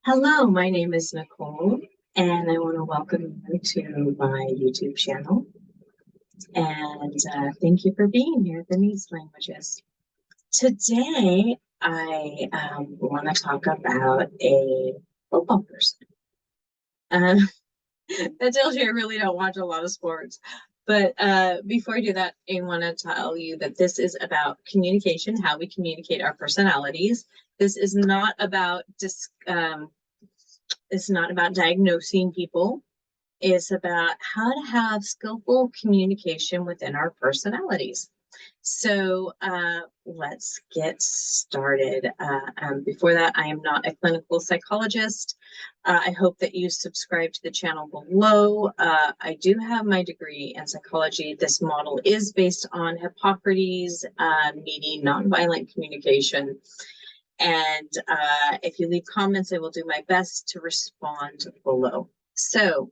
Hello, my name is Nicole, and I want to welcome you to my YouTube channel. And thank you for being here, the Needs Languages. Today, I want to talk about a football person. That tells you I really don't watch a lot of sports. But before I do that, I want to tell you that this is about communication, how we communicate our personalities. This is not about it's not about diagnosing people. It's about how to have skillful communication within our personalities. So let's get started. Before that, I am not a clinical psychologist. I hope that you subscribe to the channel below. I do have my degree in psychology. This model is based on Hippocrates, meaning nonviolent communication. And if you leave comments, I will do my best to respond below. So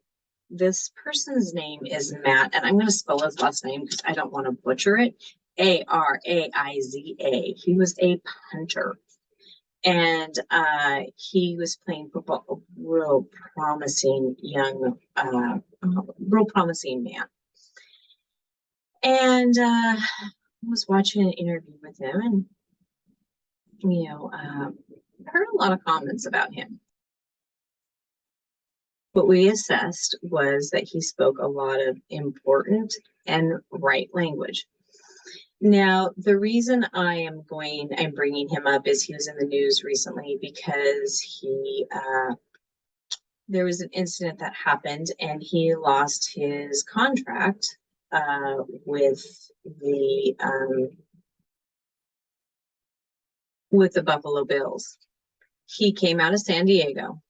this person's name is Matt, and I'm going to spell his last name because I don't want to butcher it. Araiza. He was a punter, and he was playing football. A real promising real promising man. And I was watching an interview with him, and heard a lot of comments about him. What we assessed was that he spoke a lot of important and right language. Now, the reason I'm bringing him up is he was in the news recently because there was an incident that happened and he lost his contract with the Buffalo Bills. He came out of San Diego.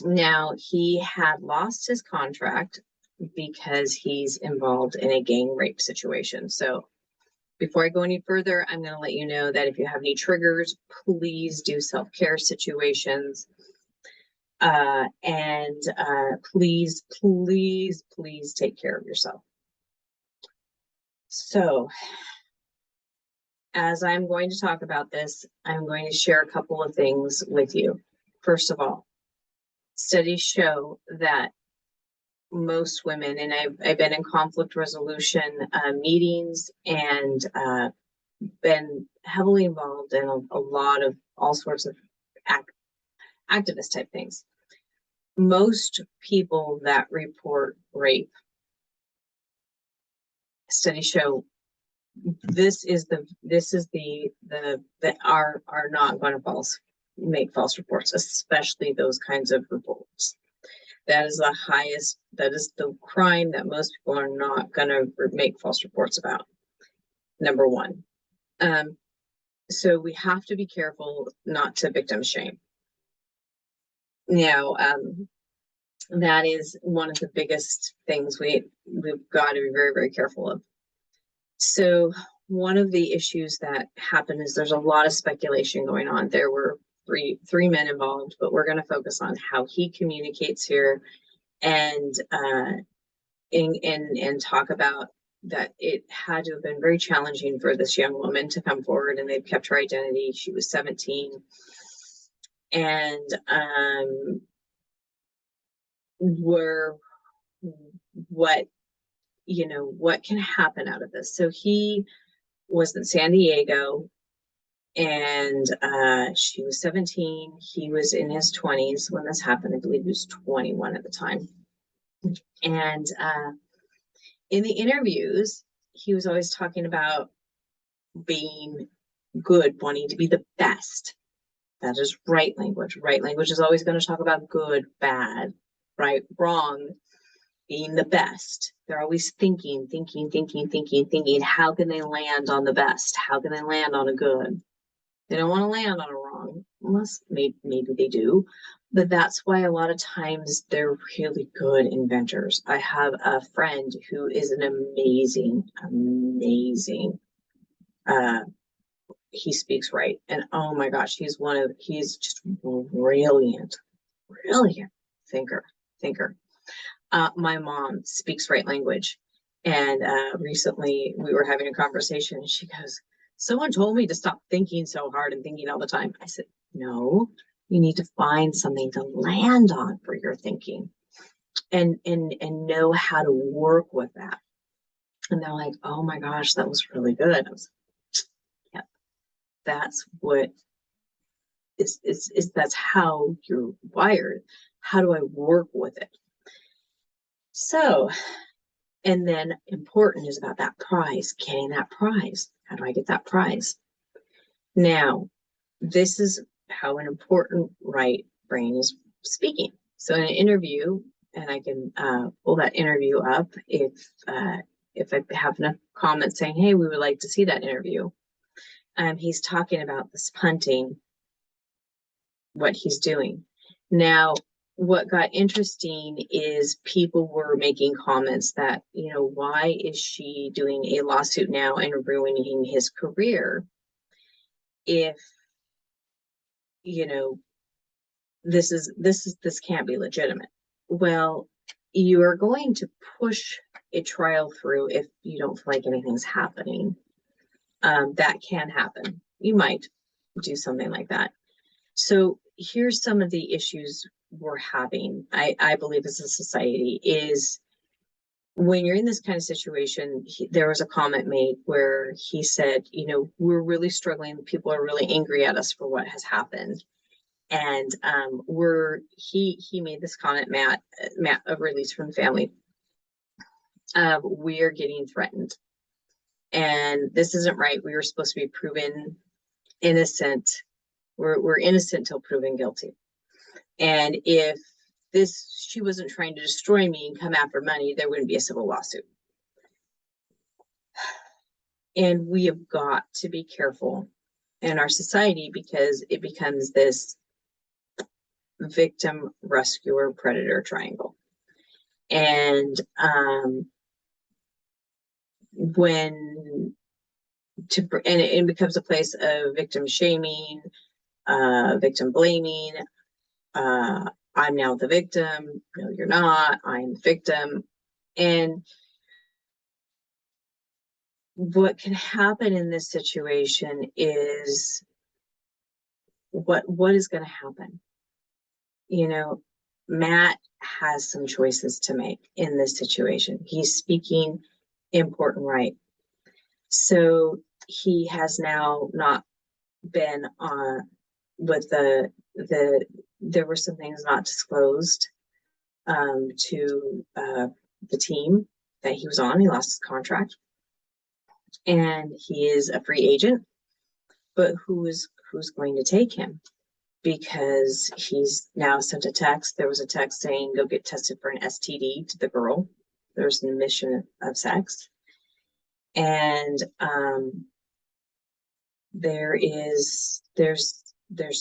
Now, he had lost his contract because he's involved in a gang rape situation. So before I go any further, I'm going to let you know that if you have any triggers, please do self-care situations. And please take care of yourself. So as I'm going to talk about this, I'm going to share a couple of things with you. First of all, studies show that most women, and I've been in conflict resolution meetings and been heavily involved in a lot of all sorts of activist type things. Most people that report rape, studies show are not going to make false reports, especially those kinds of reports. That is the crime that most people are not going to make false reports about. Number one. So we have to be careful not to victim shame. Now, that is one of the biggest things we've got to be very, very careful of. So one of the issues that happened is there's a lot of speculation going on. There were three men involved, but we're going to focus on how he communicates here and talk about that it had to have been very challenging for this young woman to come forward, and they've kept her identity. She was 17. And what can happen out of this? So he was in San Diego, and she was 17. He was in his 20s when this happened. I believe he was 21 at the time. And in the interviews, he was always talking about being good, wanting to be the best. That is right language. Right language is always going to talk about good, bad, right, wrong, being the best. They're always thinking. How can they land on the best? How can they land on a good? They don't want to land on a wrong, unless maybe they do. But that's why a lot of times they're really good inventors. I have a friend who is an amazing, he speaks right. And oh my gosh, he's just brilliant thinker. My mom speaks right language. And recently we were having a conversation and she goes, someone told me to stop thinking so hard and thinking all the time. I said, no, You need to find something to land on for your thinking and know how to work with that. And they're like, oh my gosh, that was really good. I was, yeah, that's what is that's how you're wired. How do I work with it? So, and then important is about that prize, getting that prize. How do I get that prize? Now, this is how an important right brain is speaking. So in an interview, and I can pull that interview up if I have enough comments saying, hey, we would like to see that interview. He's talking about this punting, what he's doing. Now, what got interesting is people were making comments that, you know, why is she doing a lawsuit now and ruining his career if, you know, this can't be legitimate. Well, you are going to push a trial through if you don't feel like anything's happening. That can happen. You might do something like that. So here's some of the issues we're having, I believe, as a society, is when you're in this kind of situation. There was a comment made where he said, you know, we're really struggling. People are really angry at us for what has happened. And he made this comment, Matt, of Release from the Family, we are getting threatened. And this isn't right. We were supposed to be proven innocent. We're innocent till proven guilty. And if she wasn't trying to destroy me and come after money, there wouldn't be a civil lawsuit. And we have got to be careful in our society because it becomes this victim, rescuer, predator triangle. And it becomes a place of victim shaming, victim blaming. I'm now the victim. No, you're not. I'm the victim. And what can happen in this situation is what is going to happen? You know, Matt has some choices to make in this situation. He's speaking important right. So he has now not been on with there were some things not disclosed to the team that he was on. He lost his contract and he is a free agent, but who's going to take him? Because he's now sent a text. There was a text saying, go get tested for an STD to the girl. There's an admission of sex. And there's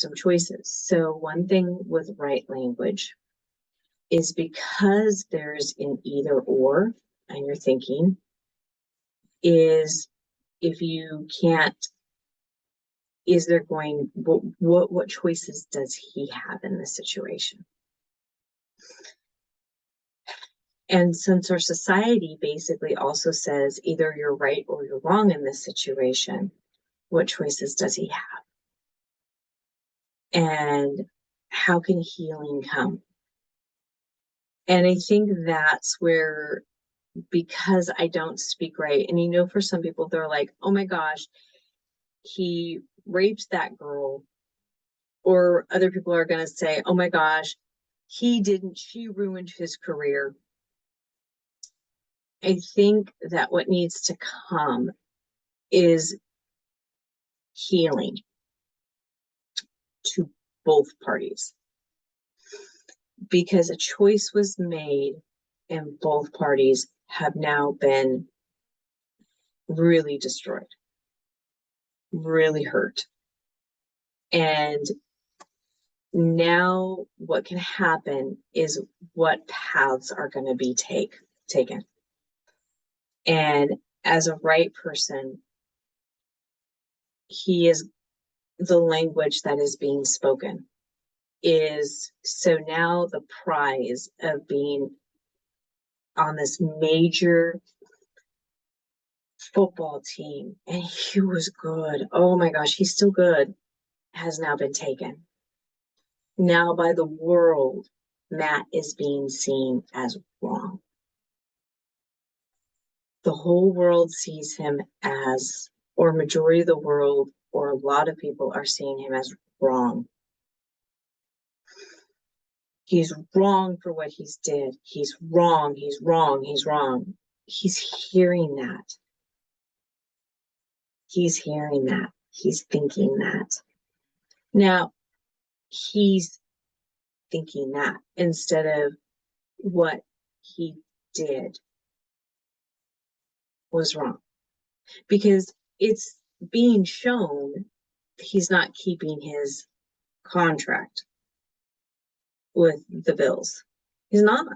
some choices. So one thing with right language is because there's an either or, and you're thinking, is if you can't, is there going, what choices does he have in this situation? And since our society basically also says either you're right or you're wrong in this situation, what choices does he have? And how can healing come? And I think that's where, because I don't speak right, and you know, for some people, they're like, oh my gosh, he raped that girl. Or other people are going to say, oh my gosh, she ruined his career. I think that what needs to come is healing to both parties, because a choice was made and both parties have now been really destroyed, really hurt. And now what can happen is what paths are going to be taken. And as a right person, he is the language that is being spoken is, so now the prize of being on this major football team, and he was good, oh my gosh, he's still good, has now been taken. Now by the world, Matt is being seen as wrong. The whole world sees him as, or majority of the world, or a lot of people are seeing him as wrong. He's wrong for what he's did. He's wrong, he's wrong, he's wrong. He's hearing that. He's hearing that. He's thinking that. Now, he's thinking that instead of what he did was wrong. Because it's being shown he's not keeping his contract with the Bills. He's not.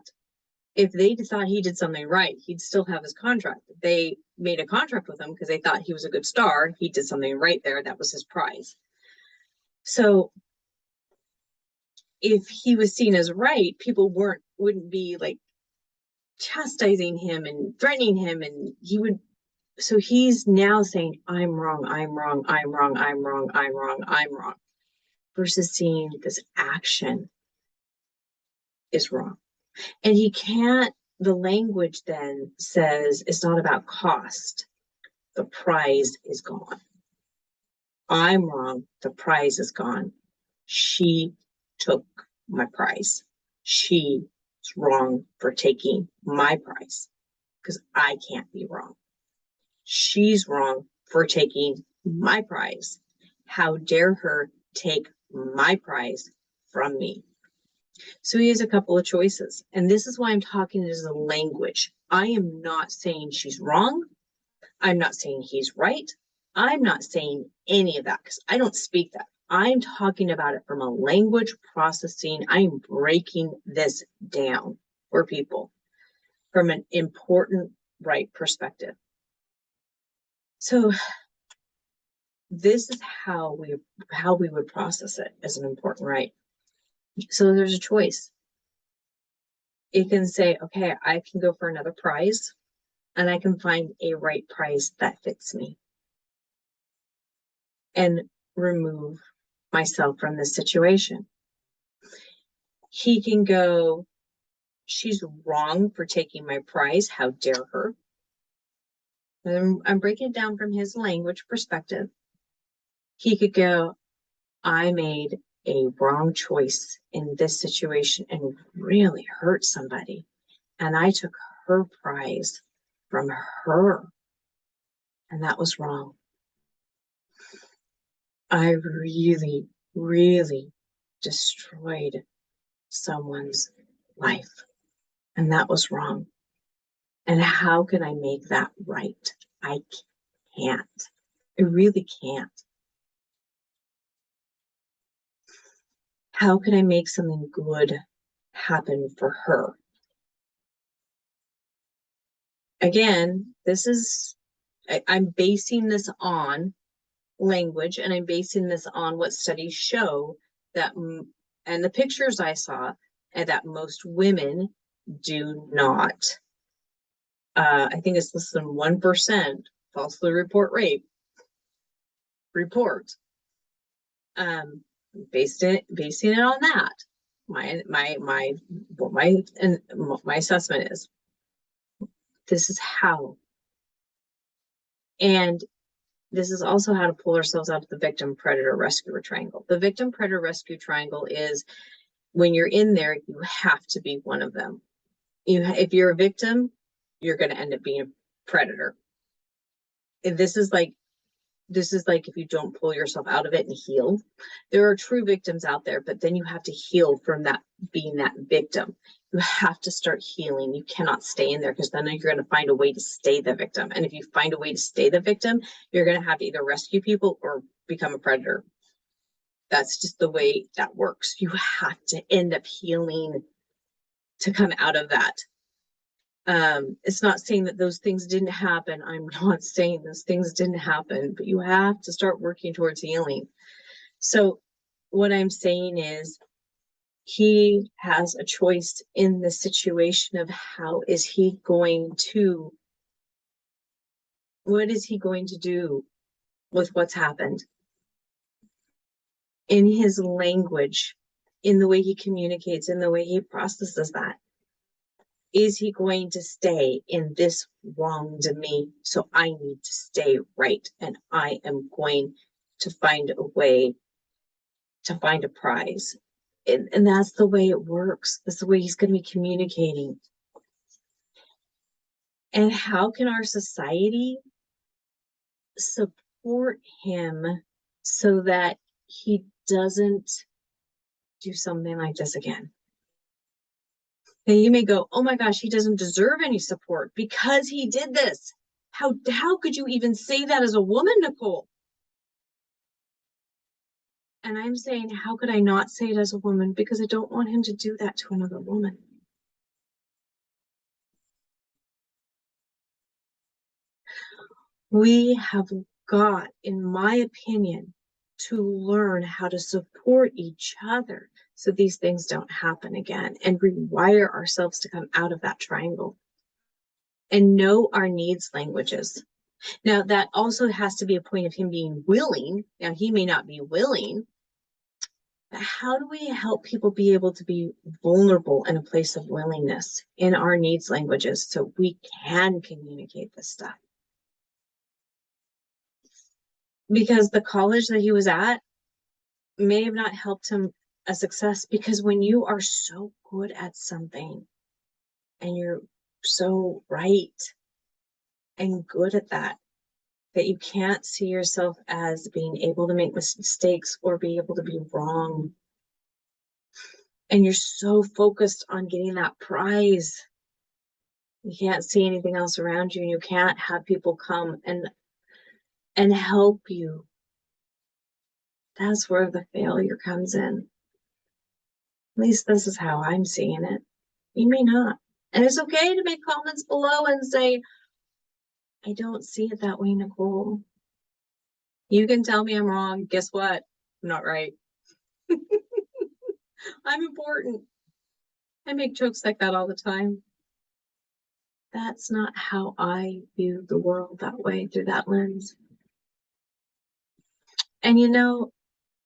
If they thought he did something right, he'd still have his contract. They made a contract with him because they thought he was a good star. He did something right there. That was his prize. So if he was seen as right, people wouldn't be like chastising him and threatening him, and he would. So he's now saying, I'm wrong, I'm wrong, I'm wrong, I'm wrong, I'm wrong, I'm wrong, versus seeing this action is wrong. And he can't, the language then says it's not about cost. The prize is gone. I'm wrong. The prize is gone. She took my prize. She's wrong for taking my prize because I can't be wrong. She's wrong for taking my prize. How dare her take my prize from me? So he has a couple of choices. And this is why I'm talking as a language. I am not saying she's wrong. I'm not saying he's right. I'm not saying any of that because I don't speak that. I'm talking about it from a language processing. I'm breaking this down for people from an important right perspective. So this is how we would process it as an important right. So there's a choice. It can say, okay, I can go for another prize and I can find a right prize that fits me and remove myself from this situation. He can go, she's wrong for taking my prize. How dare her? And I'm breaking it down from his language perspective. He could go, I made a wrong choice in this situation and really hurt somebody. And I took her prize from her. And that was wrong. I really, really destroyed someone's life. And that was wrong. And how can I make that right? I can't. I really can't. How can I make something good happen for her? Again, I'm basing this on language, and I'm basing this on what studies show that, and the pictures I saw, and that most women do not. I think it's less than 1% falsely report rape. Basing it on that. My assessment is this is how. And this is also how to pull ourselves out of the victim predator rescuer triangle. The victim predator rescue triangle is when you're in there, you have to be one of them. If you're a victim, you're going to end up being a predator. And this is like if you don't pull yourself out of it and heal. There are true victims out there, but then you have to heal from that, being that victim. You have to start healing. You cannot stay in there because then you're going to find a way to stay the victim. And if you find a way to stay the victim, you're going to have to either rescue people or become a predator. That's just the way that works. You have to end up healing to come out of that. It's not saying that those things didn't happen. I'm not saying those things didn't happen, but you have to start working towards healing. So what I'm saying is he has a choice in the situation of what is he going to do with what's happened. In his language, in the way he communicates, in the way he processes that? Is he going to stay in this wronged me? So I need to stay right. And I am going to find a way to find a prize. And that's the way it works. That's the way he's going to be communicating. And how can our society support him so that he doesn't do something like this again? And you may go, oh my gosh, he doesn't deserve any support because he did this. How could you even say that as a woman, Nicole? And I'm saying, how could I not say it as a woman? Because I don't want him to do that to another woman. We have got, in my opinion, to learn how to support each other so these things don't happen again, and rewire ourselves to come out of that triangle and know our needs languages. Now, that also has to be a point of him being willing. Now, he may not be willing, but how do we help people be able to be vulnerable in a place of willingness in our needs languages so we can communicate this stuff? Because the college that he was at may have not helped him a success, because when you are so good at something and you're so right and good at that you can't see yourself as being able to make mistakes or be able to be wrong, and you're so focused on getting that prize, you can't see anything else around you, and you can't have people come and help you. That's where the failure comes in. At least this is how I'm seeing it. You may not. And it's okay to make comments below and say, I don't see it that way, Nicole. You can tell me I'm wrong. Guess what? I'm not right. I'm important. I make jokes like that all the time. That's not how I view the world that way, through that lens. And you know,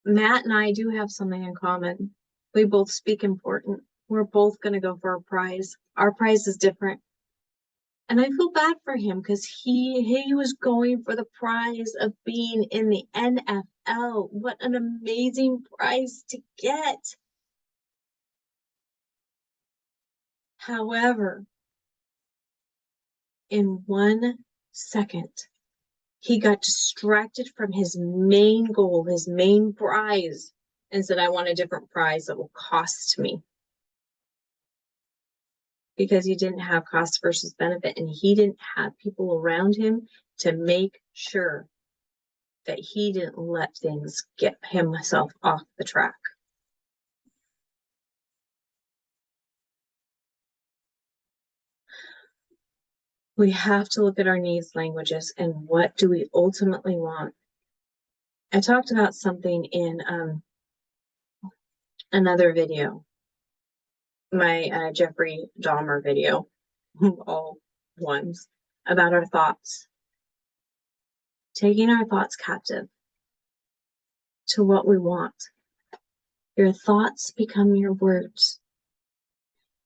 Matt and I do have something in common. We both speak important. We're both going to go for a prize. Our prize is different. And I feel bad for him because he was going for the prize of being in the NFL. What an amazing prize to get. However, in 1 second, he got distracted from his main goal, his main prize, and said, I want a different prize that will cost me. Because he didn't have cost versus benefit, and he didn't have people around him to make sure that he didn't let things get himself off the track. We have to look at our needs languages and what do we ultimately want. I talked about something in another video, my Jeffrey Dahmer video, all ones, about our thoughts. Taking our thoughts captive to what we want. Your thoughts become your words.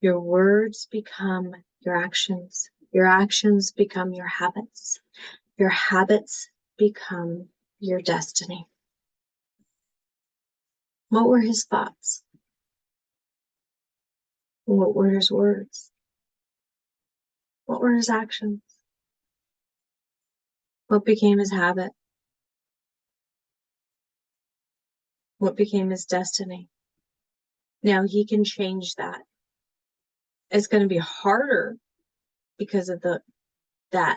Your words become your actions. Your actions become your habits. Your habits become your destiny. What were his thoughts? What were his words? What were his actions? What became his habit? What became his destiny? Now he can change that. It's going to be harder because of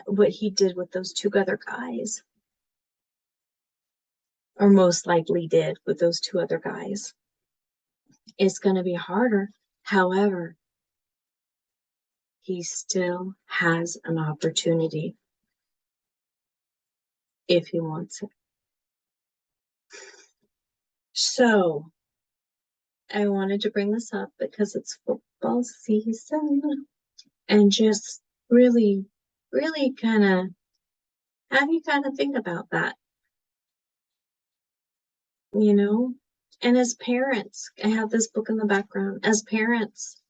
what he did with those 2 other guys, or most likely did with those 2 other guys. It's going to be harder. However, he still has an opportunity if he wants it. So I wanted to bring this up because it's football season, and just really kind of have you kind of think about that. You know, And as parents, I have this book in the background. As parents,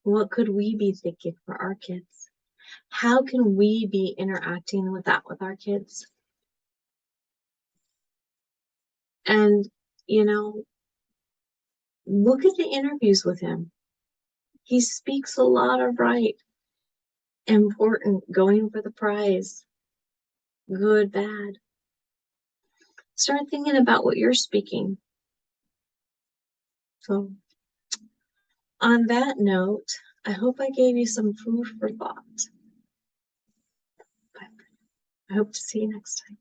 what could we be thinking for our kids? How can we be interacting with that with our kids? And, you know, look at the interviews with him. He speaks a lot of right, important, going for the prize, good, bad. Start thinking about what you're speaking. So, on that note, I hope I gave you some food for thought. I hope to see you next time.